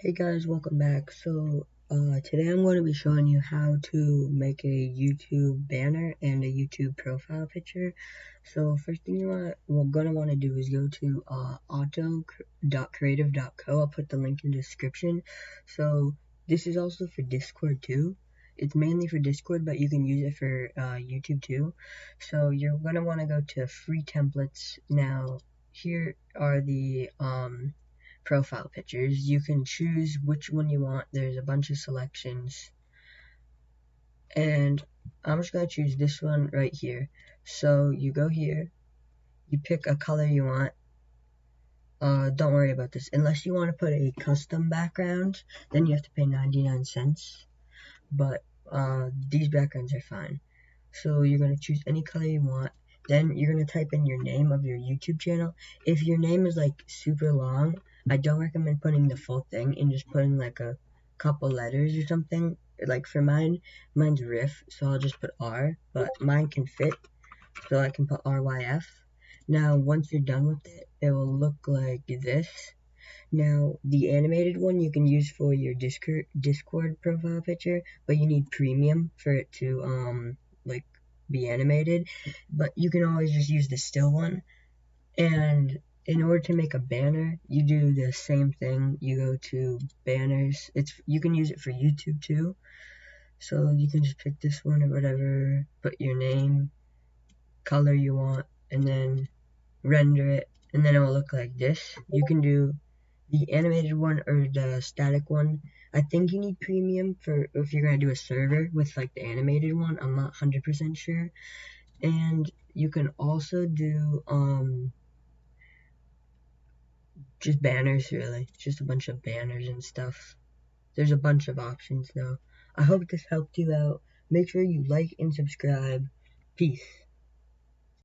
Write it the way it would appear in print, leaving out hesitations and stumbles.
Hey guys, welcome back. Today I'm going to be showing you how to make a YouTube banner and a YouTube profile picture. So first thing you're gonna want to do is go to auto.creative.co. I'll put the link in the description. So this is also for Discord too. It's mainly for Discord, but you can use it for YouTube too. So you're gonna want to go to free templates. Now here are the profile pictures. You can choose which one you want. There's a bunch of selections, and I'm just gonna choose this one right here. So you go here, you pick a color you want. Don't worry about this unless you want to put a custom background, then you have to pay 99 cents, but these backgrounds are fine. So you're gonna choose any color you want. Then you're gonna type in your name of your YouTube channel. If your name is like super long, I don't recommend putting the full thing and just putting like a couple letters or something. Like for mine's Riff, so I'll just put R, but mine can fit, so I can put RYF. Now once you're done with it, it will look like this. Now, the animated one you can use for your Discord profile picture, but you need premium for it to like be animated. But you can always just use the still one. And in order to make a banner, you do the same thing. You go to banners. You can use it for YouTube too. So you can just pick this one or whatever, put your name, color you want, and then render it, and then it will look like this. You can do the animated one or the static one. I think you need premium for if you're gonna do a server with like the animated one. I'm not 100% sure. And you can also do just banners, really, just a bunch of banners and stuff. There's a bunch of options though. I hope this helped you out. Make sure you like and subscribe. Peace.